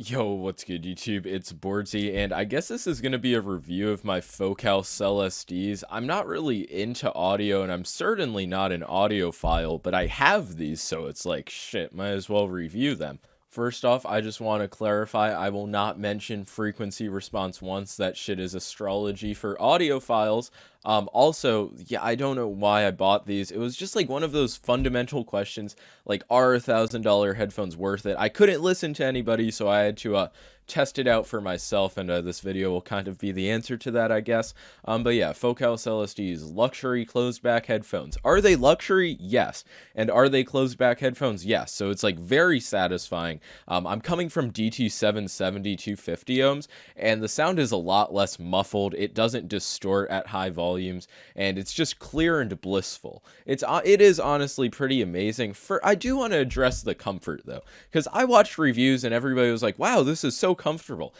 Yo, what's good, YouTube? It's Boardsy, and I guess this is going to be a review of my Focal Celestees. I'm not really into audio, and I'm certainly not an audiophile, but I have these, so it's like, shit, might as well review them. First off, I just want to clarify, I will not mention frequency response once. That shit is astrology for audiophiles. Also, yeah, I don't know why I bought these. It was just like one of those fundamental questions, like, are $1,000 headphones worth it? I couldn't listen to anybody, so I had to test it out for myself, and this video will kind of be the answer to that, I guess. But yeah, Focal Celestees, luxury closed back headphones. Are they luxury? Yes. And are they closed back headphones? Yes. So it's like very satisfying. I'm coming from DT770 250 ohms, and the sound is a lot less muffled. It doesn't distort at high volumes, and it's just clear and blissful. It is honestly pretty amazing. I do want to address the comfort though, because I watched reviews and everybody was like, "Wow, this is so comfortable."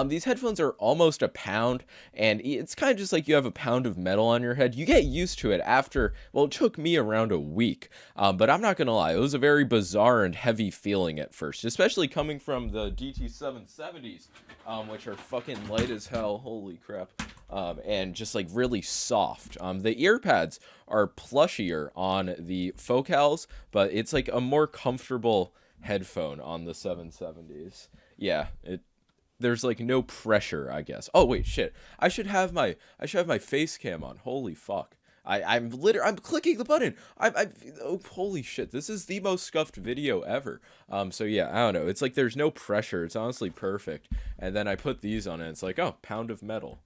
These headphones are almost a pound, and it's kind of just like you have a pound of metal on your head. You get used to it after, well, it took me around a week, but I'm not gonna lie, it was a very bizarre and heavy feeling at first, especially coming from the DT770s, which are fucking light as hell. Holy crap. And just like really soft. The ear pads are plushier on the Focals, but it's like a more comfortable headphone on the 770s. Yeah, there's like no pressure, I guess. Oh wait, shit. I should have my face cam on. Holy fuck. I'm clicking the button. Oh, holy shit. This is the most scuffed video ever. So yeah, I don't know. It's like there's no pressure. It's honestly perfect. And then I put these on it. It's like, oh, pound of metal.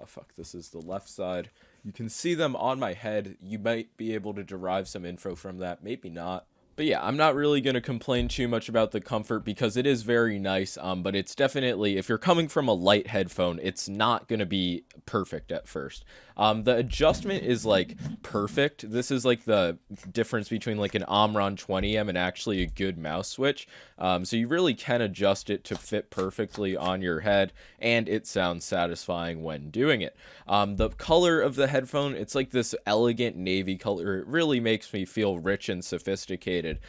Fuck, this is the left side. You can see them on my head. You might be able to derive some info from that. Maybe not. But yeah, I'm not really going to complain too much about the comfort because it is very nice, but it's definitely, if you're coming from a light headphone, it's not going to be perfect at first. The adjustment is like perfect. This is like the difference between like an Omron 20M and actually a good mouse switch. So you really can adjust it to fit perfectly on your head, and it sounds satisfying when doing it. The color of the headphone, it's like this elegant navy color. It really makes me feel rich and sophisticated.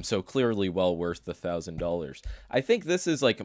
So clearly well worth the $1,000. I think this is like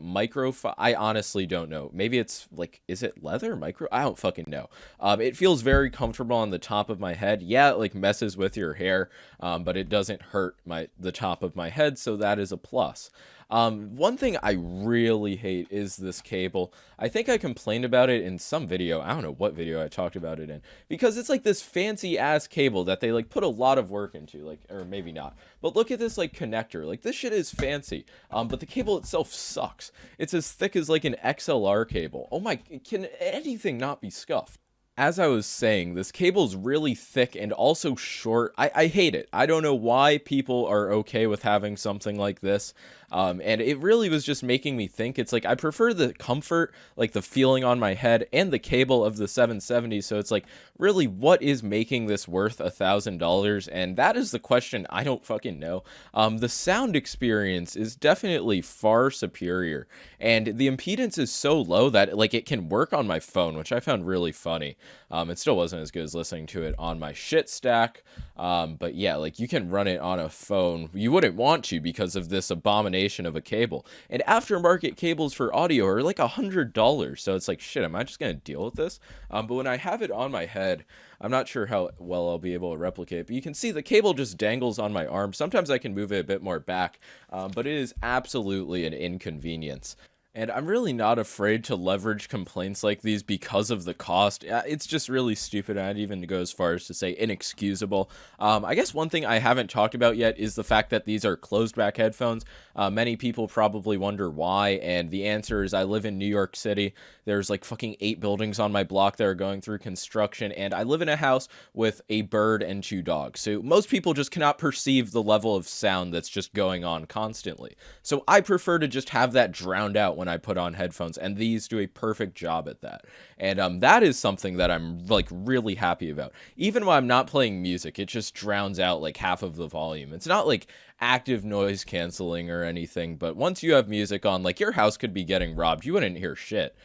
I honestly don't know. Maybe it's like, is it leather? Micro? I don't fucking know. It feels very comfortable on the top of my head. Yeah, it like messes with your hair, but it doesn't hurt the top of my head, so that is a plus. One thing I really hate is this cable. I think I complained about it in some video. I don't know what video I talked about it in, because it's like this fancy ass cable that they like put a lot of work into, like, or maybe not. But look at this like connector. Like, this shit is fancy. But the cable itself sucks. It's as thick as like an XLR cable. Oh my, can anything not be scuffed? As I was saying, this cable's really thick and also short. I hate it. I don't know why people are okay with having something like this. And it really was just making me think. It's like, I prefer the comfort, like the feeling on my head, and the cable of the 770. So it's like, really, what is making this worth $1,000? And that is the question I don't fucking know. The sound experience is definitely far superior, and the impedance is so low that like it can work on my phone, which I found really funny. It still wasn't as good as listening to it on my shit stack. But yeah, like you can run it on a phone. You wouldn't want to because of this abomination of a cable. And aftermarket cables for audio are like $100. So it's like, shit, am I just going to deal with this? But when I have it on my head, I'm not sure how well I'll be able to replicate, but you can see the cable just dangles on my arm. Sometimes I can move it a bit more back, but it is absolutely an inconvenience. And I'm really not afraid to leverage complaints like these because of the cost. It's just really stupid. I'd even go as far as to say inexcusable. I guess one thing I haven't talked about yet is the fact that these are closed back headphones. Many people probably wonder why, and the answer is I live in New York City. There's like fucking 8 buildings on my block that are going through construction, and I live in a house with a bird and 2 dogs. So most people just cannot perceive the level of sound that's just going on constantly. So I prefer to just have that drowned out when I put on headphones, and these do a perfect job at that. And that is something that I'm like really happy about. Even when I'm not playing music, it just drowns out like half of the volume. It's not like active noise canceling or anything, but once you have music on, like your house could be getting robbed, you wouldn't hear shit.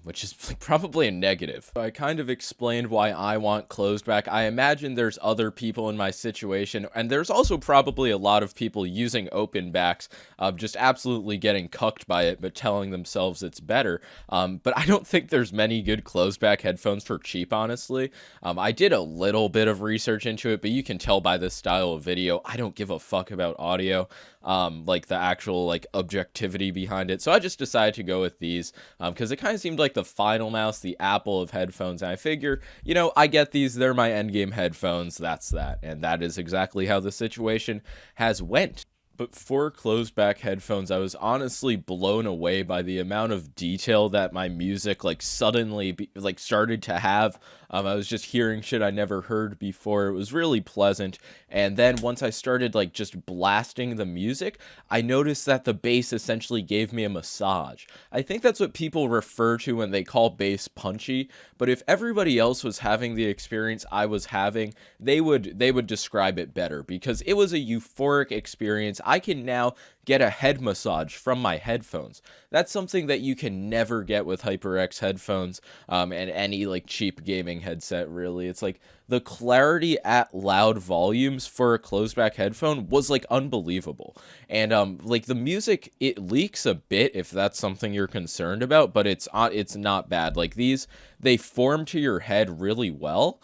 which is like probably a negative. I kind of explained why I want closed back. I imagine there's other people in my situation, and there's also probably a lot of people using open backs, just absolutely getting cucked by it, but telling themselves it's better. But I don't think there's many good closed back headphones for cheap, honestly. I did a little bit of research into it, but you can tell by this style of video, I don't give a fuck about audio, like the actual like objectivity behind it. So I just decided to go with these, because it kind of seemed like the final mouse, the Apple of headphones. And I figure, you know, I get these, they're my endgame headphones. That's that. And that is exactly how the situation has went. But for closed back headphones, I was honestly blown away by the amount of detail that my music like suddenly started to have. I was just hearing shit I never heard before. It was really pleasant. And then once I started like just blasting the music, I noticed that the bass essentially gave me a massage. I think that's what people refer to when they call bass punchy. But if everybody else was having the experience I was having, they would describe it better, because it was a euphoric experience. I can now get a head massage from my headphones. That's something that you can never get with HyperX headphones, and any like cheap gaming headset, really. It's like the clarity at loud volumes for a closed back headphone was like unbelievable. And like the music, it leaks a bit if that's something you're concerned about, but it's not bad. Like these, they form to your head really well.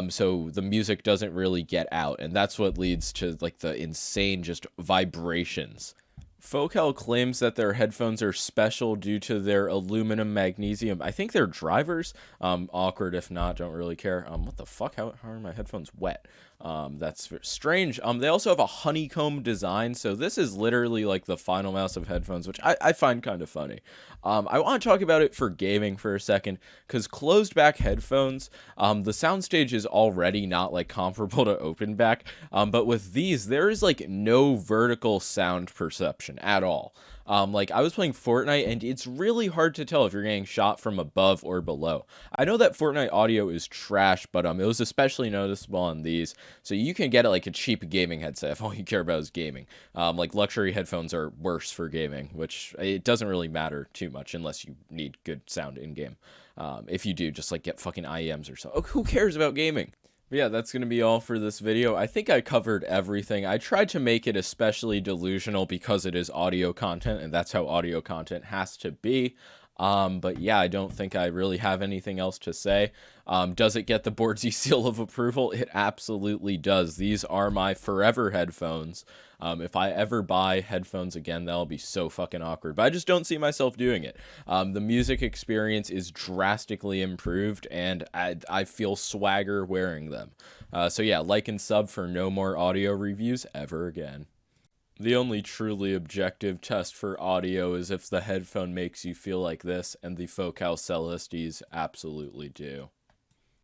So the music doesn't really get out, and that's what leads to like the insane just vibrations. Focal claims that their headphones are special due to their aluminum magnesium. I think they're drivers. Awkward if not, don't really care. What the fuck? How are my headphones wet? That's strange. They also have a honeycomb design, so this is literally like the final mouse of headphones, which I find kind of funny. I want to talk about it for gaming for a second, because closed back headphones, the soundstage is already not like comparable to open back, but with these, there is like no vertical sound perception at all. Like I was playing Fortnite, and it's really hard to tell if you're getting shot from above or below. I know that Fortnite audio is trash, but it was especially noticeable on these. So you can get it like a cheap gaming headset if all you care about is gaming. Like luxury headphones are worse for gaming, which it doesn't really matter too much unless you need good sound in game. If you do, just like get fucking IEMs or so. Oh, who cares about gaming? But yeah, that's going to be all for this video. I think I covered everything. I tried to make it especially delusional because it is audio content, and that's how audio content has to be. But yeah, I don't think I really have anything else to say. Does it get the Boardsy seal of approval? It absolutely does. These are my forever headphones. If I ever buy headphones again, that'll be so fucking awkward. But I just don't see myself doing it. The music experience is drastically improved, and I feel swagger wearing them. So yeah, like and sub for no more audio reviews ever again. The only truly objective test for audio is if the headphone makes you feel like this, and the Focal Celestes absolutely do.